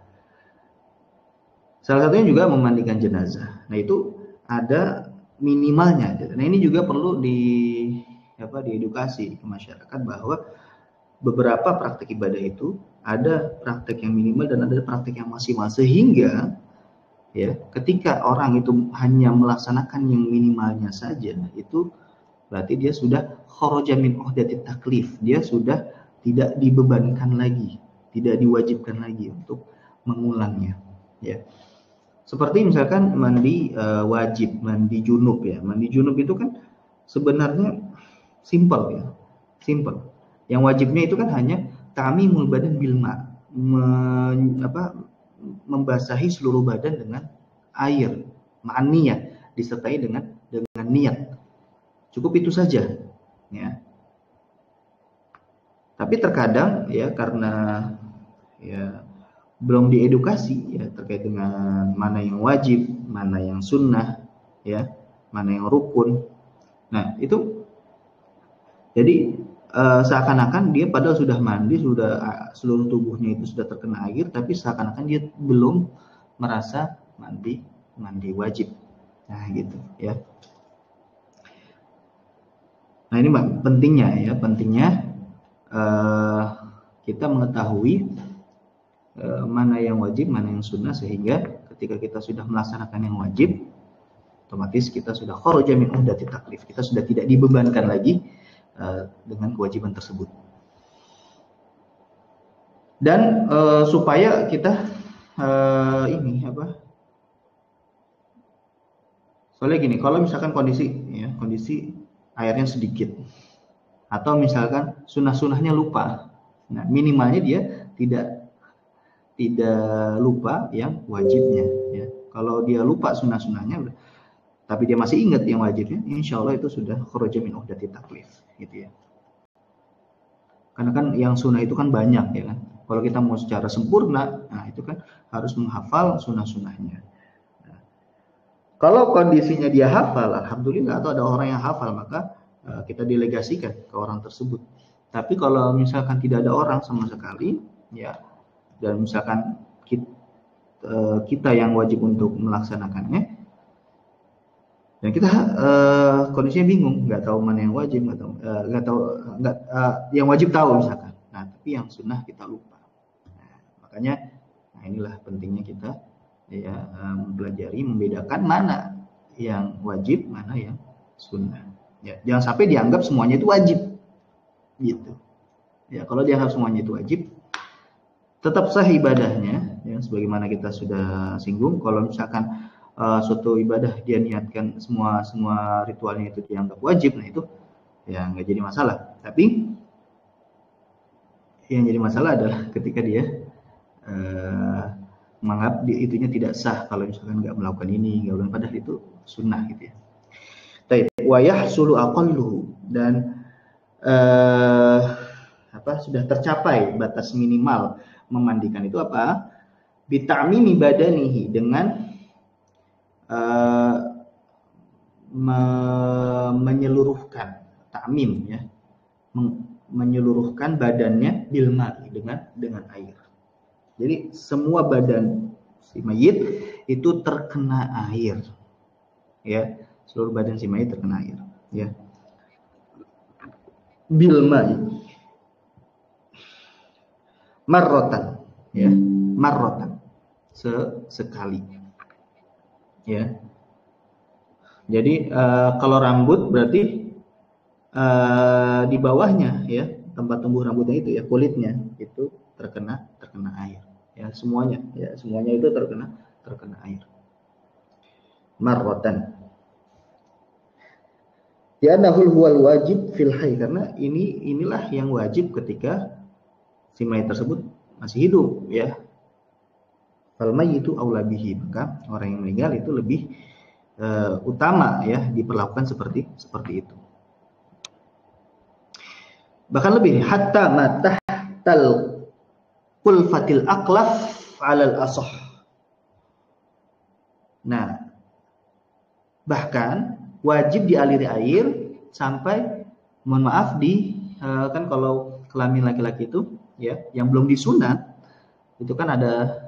A: salah satunya juga memandikan jenazah. Nah, itu ada minimalnya. Nah, ini juga perlu diedukasi ke masyarakat bahwa beberapa praktek ibadah itu ada praktek yang minimal dan ada praktek yang maksimal, sehingga, ya, ketika orang itu hanya melaksanakan yang minimalnya saja, itu berarti dia sudah kharaja min uhdatit taklif, dia sudah tidak dibebankan lagi, tidak diwajibkan lagi untuk mengulangnya, ya. Seperti misalkan mandi wajib, mandi junub ya. Mandi junub itu kan sebenarnya simple ya, simple. Yang wajibnya itu kan hanya tamimul badan bil ma, membasahi seluruh badan dengan air, ma'an niyat, disertai dengan niat. Cukup itu saja, ya. Tapi terkadang ya karena ya belum diedukasi ya terkait dengan mana yang wajib, mana yang sunnah, ya, mana yang rukun. Nah itu jadi seakan-akan dia padahal sudah mandi, sudah seluruh tubuhnya itu sudah terkena air, tapi seakan-akan dia belum merasa mandi wajib. Nah gitu ya. Nah ini pentingnya ya, kita mengetahui mana yang wajib, mana yang sunnah, sehingga ketika kita sudah melaksanakan yang wajib, otomatis kita sudah kharaja min uhdati taklif, kita sudah tidak dibebankan lagi dengan kewajiban tersebut. Dan supaya kita soalnya gini, kalau misalkan kondisi airnya sedikit, atau misalkan sunnah-sunnahnya lupa, nah minimalnya dia tidak lupa yang wajibnya, ya. Kalau dia lupa sunnah-sunnahnya, tapi dia masih ingat yang wajibnya, insya Allah itu sudah kharaja min uhdati taklif, gitu ya. Karena kan yang sunnah itu kan banyak, ya kan. Kalau kita mau secara sempurna, nah itu kan harus menghafal sunnah-sunnahnya. Nah, kalau kondisinya dia hafal, alhamdulillah, atau ada orang yang hafal, maka kita delegasikan ke orang tersebut. Tapi kalau misalkan tidak ada orang sama sekali, ya, dan misalkan kita yang wajib untuk melaksanakannya, dan kita kondisinya bingung, nggak tahu mana yang wajib, yang wajib tahu misalkan, nah tapi yang sunnah kita lupa. Nah, makanya, inilah pentingnya kita ya mempelajari, membedakan mana yang wajib, mana yang sunnah. Ya, jangan sampai dianggap semuanya itu wajib, gitu. Ya, kalau dianggap semuanya itu wajib, tetap sah ibadahnya, ya, sebagaimana kita sudah singgung. Kalau misalkan suatu ibadah dia niatkan semua ritualnya itu dianggap wajib, nah itu ya nggak jadi masalah. Tapi yang jadi masalah adalah ketika dia menganggap itunya tidak sah kalau misalkan nggak melakukan ini, nggak, padahal itu sunnah, gitu ya. Wa yahsulu aqalluhu, dan sudah tercapai batas minimal memandikan itu apa? Bita'mimi badanihi, dengan menyeluruhkan, ta'mim ya, menyeluruhkan badannya bil ma'i, dengan air. Jadi semua badan si mayit itu terkena air, ya, seluruh badan si mayit terkena air, ya, bil ma'i, marrotan, ya, marrotan, sekali, ya. Jadi kalau rambut berarti di bawahnya, ya, tempat tumbuh rambutnya itu, ya, kulitnya itu terkena air, ya, semuanya itu terkena air, marrotan. Ya, nahul huwal wajib fil hayy, karena inilah yang wajib ketika si mayit tersebut masih hidup, ya. Fal mayyitu aula bihi, maka orang yang meninggal itu lebih utama, ya, diperlakukan seperti itu. Bahkan lebih, hatta matahtal kulfatil aqlaf alal asah. Nah, bahkan wajib dialiri air sampai, mohon maaf, kan kalau kelamin laki-laki itu, ya, yang belum disunat itu kan ada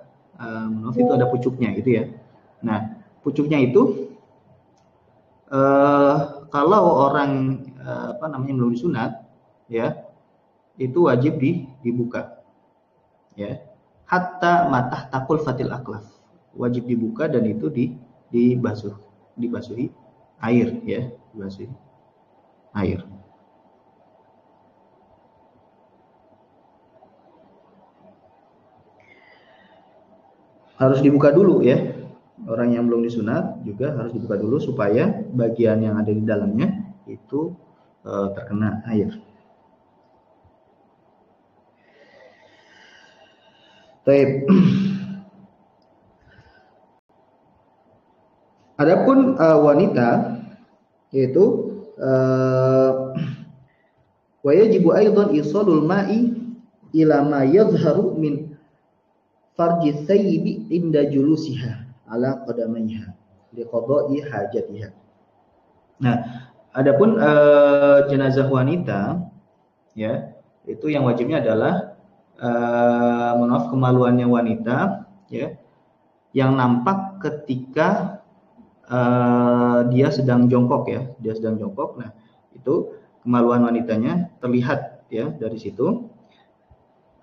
A: itu ada pucuknya, gitu ya. Nah, pucuknya itu kalau orang belum disunat, ya, itu wajib dibuka, ya, hatta matah takul fatil aklaf, wajib dibuka, dan itu dibasuhi air, ya, dibasuhi air. Harus dibuka dulu ya. Orang yang belum disunat juga harus dibuka dulu supaya bagian yang ada di dalamnya itu terkena air. Baik. Adapun wanita yaitu wa yajibu aidan isalul ma'i ila ma yadhharu min farji thayyibi inda julusiha ala qadamaiha liqada'i hajatiha. Nah, adapun jenazah wanita ya, itu yang wajibnya adalah kemaluannya wanita ya, yang nampak ketika dia sedang jongkok ya, dia sedang jongkok. Nah, itu kemaluan wanitanya terlihat ya dari situ.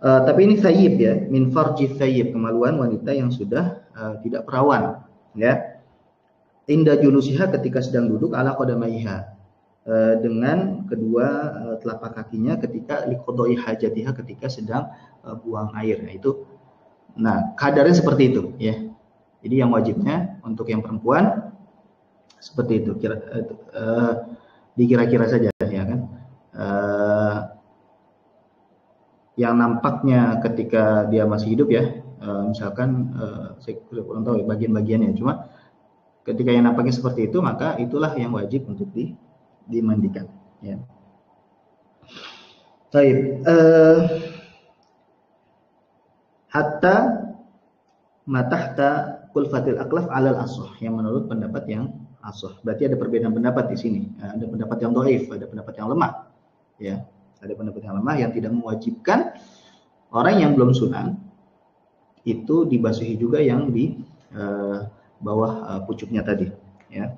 A: Tapi ini thayyib ya, min farji thayyib, kemaluan wanita yang sudah tidak perawan ya. Inda julusiha, ketika sedang duduk, ala qadamaiha, dengan kedua telapak kakinya ketika liqadai hajatiha, ketika sedang buang air. Nah, itu kadarnya seperti itu ya. Jadi yang wajibnya untuk yang perempuan seperti itu, dikira-kira saja ya kan. Yang nampaknya ketika dia masih hidup ya, misalkan saya kurang tahu ya bagian-bagiannya, cuma ketika yang nampaknya seperti itu, maka itulah yang wajib untuk dimandikan ya. Baik, hatta matahta kulfatil aklaf alal ashah, yang menurut pendapat yang ashah. Berarti ada perbedaan pendapat di sini. Ada pendapat yang dhaif, ada pendapat yang lemah ya. Ada pendapat yang lemah yang tidak mewajibkan orang yang belum sunat itu dibasuhi juga yang di bawah pucuknya tadi ya.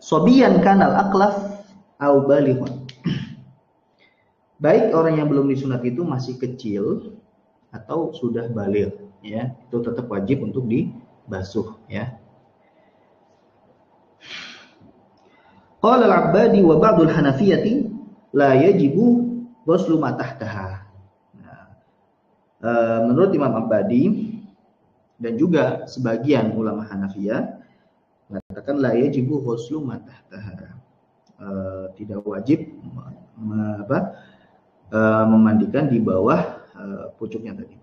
A: Sobiyan kanal aklaf au balighun. Baik orang yang belum disunat itu masih kecil atau sudah baligh ya, itu tetap wajib untuk dibasuh ya. Qala al-Abbadi wa ba'dul Hanafiyati la yajibu ghuslu ma tahtaha. Menurut Imam Abbadi dan juga sebagian ulama Hanafiyah mengatakan la yajibu ghuslu ma tahtaha, tidak wajib memandikan di bawah pucuknya tadi.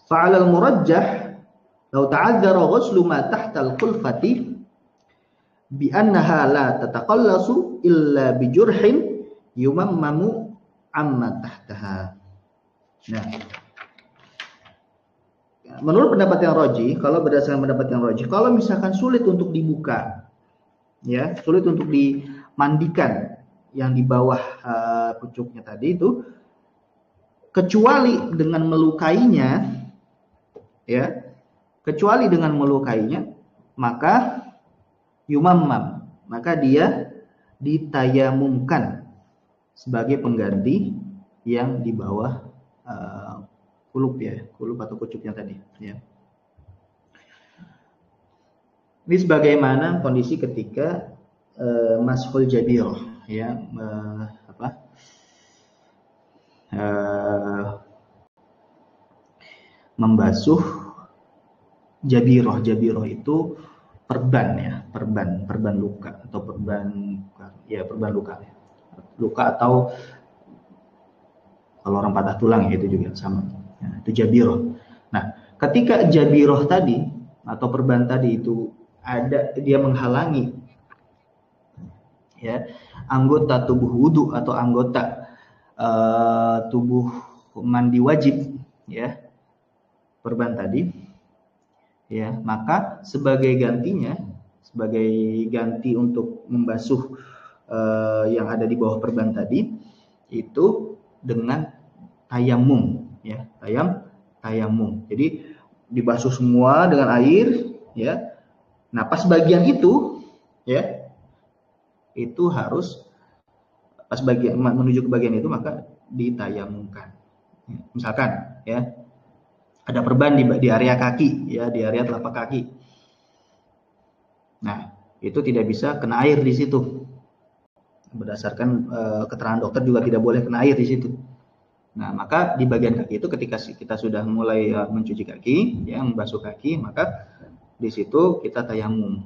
A: Fa'alal murajjah law ta'adzara ghuslu ma tahtal qulfati bi annaha la tataqallasu illa bi jurhin yumammamu amma tahtaha. Nah, menurut pendapat yang rajih, kalau berdasarkan pendapat yang rajih, kalau misalkan sulit untuk dibuka ya, sulit untuk dimandikan yang di bawah pucuknya tadi itu, kecuali dengan melukainya ya, kecuali dengan melukainya, maka yumammam, maka dia ditayamumkan sebagai pengganti yang di bawah kulup ya, kulup atau pucuknya tadi ya. Ini sebagaimana kondisi ketika mashul jabirah ya, membasuh jabirah. Jabirah itu perban ya, perban luka atau perban luka ya. Luka atau kalau orang patah tulang ya, itu juga sama ya, itu jabirah. Nah, ketika jabirah tadi atau perban tadi itu ada, dia menghalangi ya anggota tubuh wudu atau anggota tubuh mandi wajib ya, perban tadi ya, maka sebagai gantinya, sebagai ganti untuk membasuh yang ada di bawah perban tadi itu dengan tayamum ya, tayamum. Jadi dibasuh semua dengan air ya. Nah, pas bagian itu ya, itu harus pas bagian menuju ke bagian itu maka ditayamumkan. Misalkan ya, ada perban di area kaki ya, di area telapak kaki. Nah, itu tidak bisa kena air di situ berdasarkan keterangan dokter juga tidak boleh kena air di situ. Nah, maka di bagian kaki itu ketika kita sudah mulai mencuci kaki, ya, membasuh kaki, maka di situ kita tayamum.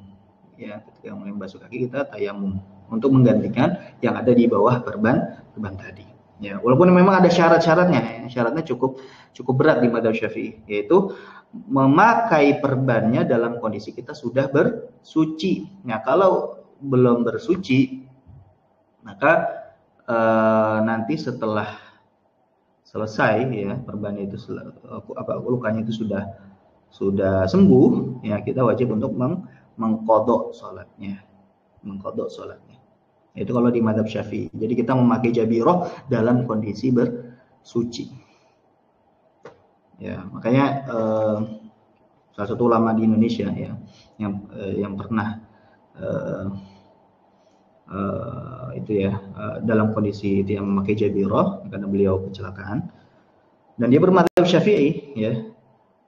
A: Ya, ketika mulai membasuh kaki kita tayamum untuk menggantikan yang ada di bawah perban tadi. Ya, walaupun memang ada syarat-syaratnya, syaratnya cukup berat di mazhab Syafi'i, yaitu memakai perbannya dalam kondisi kita sudah bersuci. Nah, kalau belum bersuci, maka nanti setelah selesai, ya, perban itu lukanya itu sudah sembuh, ya, kita wajib untuk mengqadha salatnya. Itu kalau di mazhab Syafi'i. Jadi kita memakai jabirah dalam kondisi bersuci. Ya, makanya salah satu ulama di Indonesia, ya, yang pernah dalam kondisi itu yang memakai jabirah karena beliau kecelakaan, dan dia bermadzhab Syafi'i, ya.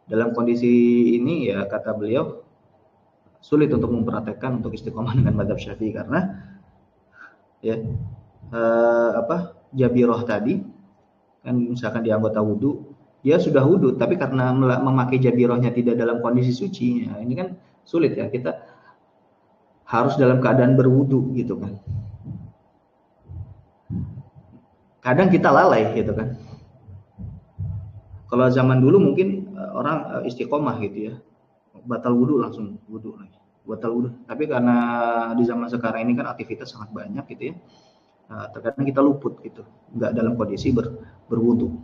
A: Dalam kondisi ini, ya, kata beliau sulit untuk mempraktekkan untuk istiqomah dengan madzhab Syafi'i karena, ya, jabirah tadi kan misalkan di anggota wudu, dia sudah wudu tapi karena memakai jabirahnya tidak dalam kondisi suci, ya, ini kan sulit, ya, kita harus dalam keadaan berwudu gitu kan. Kadang kita lalai gitu kan. Kalau zaman dulu mungkin orang istiqomah gitu, ya, batal wudu langsung wudu lagi, batal wudu. Tapi karena di zaman sekarang ini kan aktivitas sangat banyak gitu, ya, terkadang kita luput gitu, nggak dalam kondisi berwudu.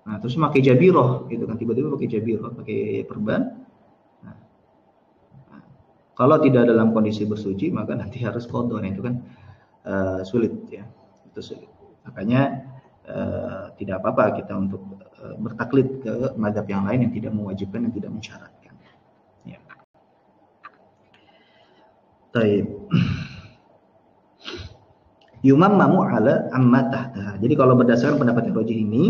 A: Nah, terus pakai jabirah gitu kan, tiba-tiba pakai jabirah, pakai perban. Nah, kalau tidak dalam kondisi bersuci maka nanti harus qadha. Nah, itu kan sulit, ya. Itu sulit. Makanya tidak apa-apa kita untuk bertaklid ke mazhab yang lain yang tidak mewajibkan, yang tidak mensyaratkan. Ya. Baik. Yumammamu ala amma tahtaha. Jadi kalau berdasarkan pendapat yang rajih ini,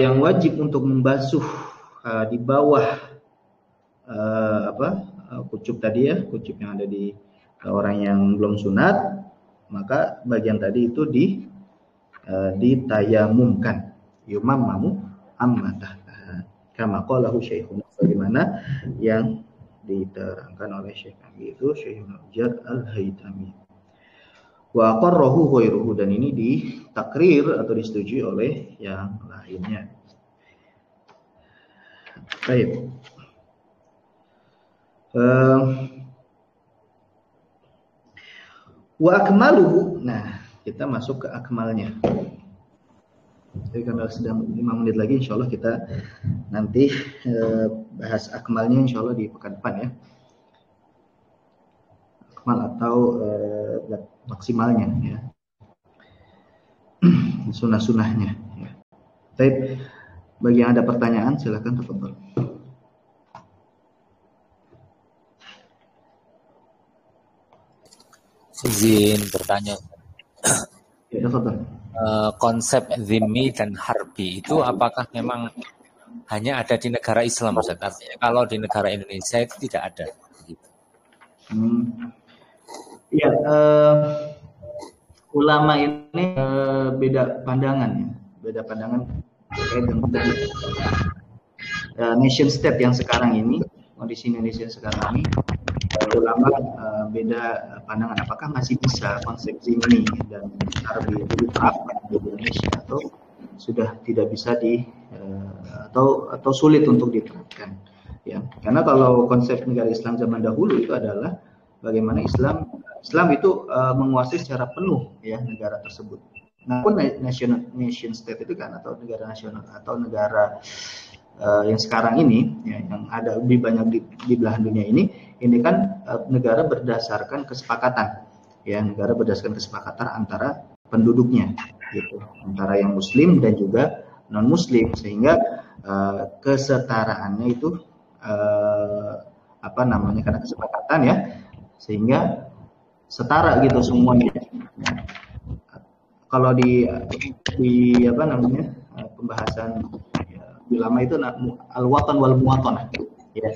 A: yang wajib untuk membasuh di bawah kucup tadi, ya, kucup yang ada di orang yang belum sunat, maka bagian tadi itu ditayamumkan. Yumammamu amma tahtaha kama qalahu Syekhuna, bagaimana yang diterangkan oleh Syekh kami itu Syekh Nujad Al-Haytami. Wa aqarrahu ghairuhu, dan ini ditakrir atau disetujui oleh yang lainnya. Baik. Wa akmaluhu. Nah, kita masuk ke akmalnya. Jadi karena sedang 5 menit lagi, insya Allah kita nanti bahas akmalnya insya Allah di pekan depan, ya. Akmal atau maksimalnya, ya. Sunah-sunahnya, ya. Baik, bagi yang ada pertanyaan silakan tafadhol.
C: Izin bertanya.
A: Ya, tafadhol.
C: Konsep zimmi dan harbi itu apakah memang hanya ada di negara Islam, Ustaz? Artinya kalau di negara Indonesia itu tidak ada gitu.
A: Ya, ulama ini beda pandangan, ya. Beda pandangan terkait dengan nation state yang sekarang ini, kondisi Indonesia sekarang ini. Ulama beda pandangan apakah masih bisa konsep zimmi dan harbi itu diterapkan di Indonesia atau sudah tidak bisa atau sulit untuk diterapkan, ya. Karena kalau konsep negara Islam zaman dahulu itu adalah bagaimana Islam itu menguasai secara penuh, ya, negara tersebut. Namun nation state itu kan, atau negara nasional atau negara yang sekarang ini, ya, yang ada lebih banyak di belahan dunia ini kan negara berdasarkan kesepakatan, ya, negara berdasarkan kesepakatan antara penduduknya, gitu, antara yang Muslim dan juga non Muslim, sehingga kesetaraannya itu karena kesepakatan, ya, sehingga setara gitu semuanya. Nah, kalau di pembahasan ulama itu al-watan wal muwatanah. ya,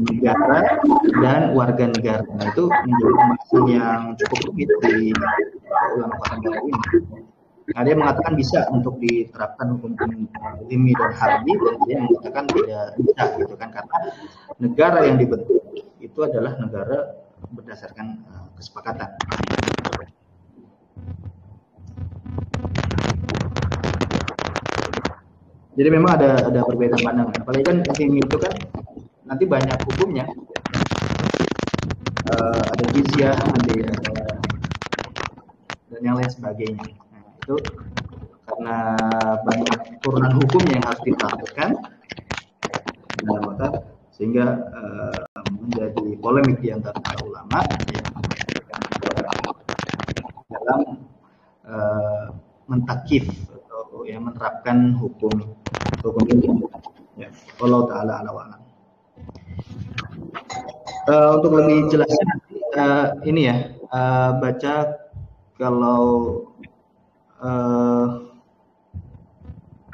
A: negara dan warga negara. Nah, itu menjadi pembahasan yang cukup rumit di ulama Qatamiyah ini. Nah, dia mengatakan bisa untuk diterapkan hukum zimmi dan harbi, dan dia mengatakan tidak bisa gitu kan, karena negara yang dibentuk itu adalah negara berdasarkan kesepakatan. Jadi memang ada perbedaan pandangan. Apalagi kan zimmi itu kan nanti banyak hukumnya, ada jizyah, dan yang lain sebagainya. Nah, itu karena banyak turunan hukumnya yang harus dipraktekkan, nah, maka sehingga menjadi polemik di antara para ulama ya, dalam mentakif atau ya menerapkan hukum ini. Ya, Allah Taala ala wa'lam. Untuk lebih jelasnya ini ya, baca kalau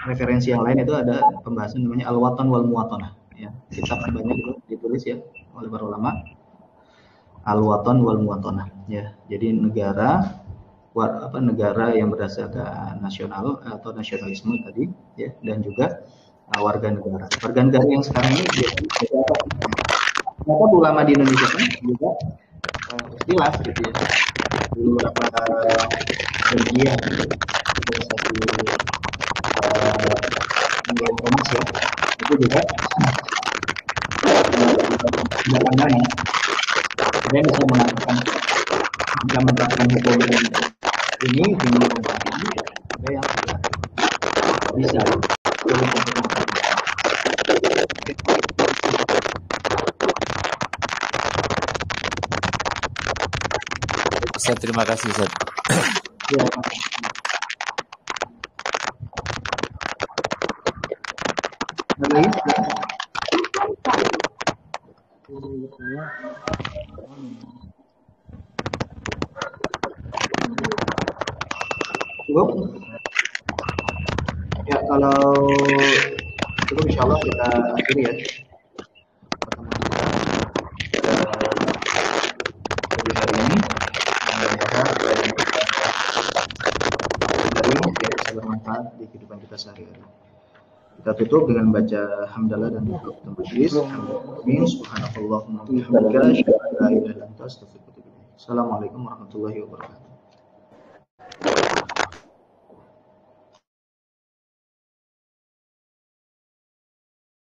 A: referensi yang lain itu ada pembahasan namanya Al-Watan wal Muwatanah ya. Kitab banyak itu ditulis ya oleh para ulama, Al-Watan wal Muwatanah ya. Jadi negara yang berdasarkan nasional atau nasionalisme tadi ya, dan juga warga negara. Warga negara yang sekarang ini kenapa ulama di Indonesia kan juga istilah gitu ya. Di beberapa media ada satu informasi ya, itu juga belakangan dia bisa mengatakan jika menerapkan hukum ini ada yang bisa
C: Ustaz, terima kasih Ustaz.
A: Ya. Cukup? Ya, kalau cukup insya Allah kita akhiri ya pertemuan kita hari ini. Biar bisa bermanfaat di kehidupan kita sehari-hari. Kita tutup dengan baca hamdalah dan doa majlis. Amin. Subhanallahumma wa bihamdika, asyhadu an la ilaha illa anta, astaghfiruka wa atubu ilaik. Assalamualaikum warahmatullahi wabarakatuh.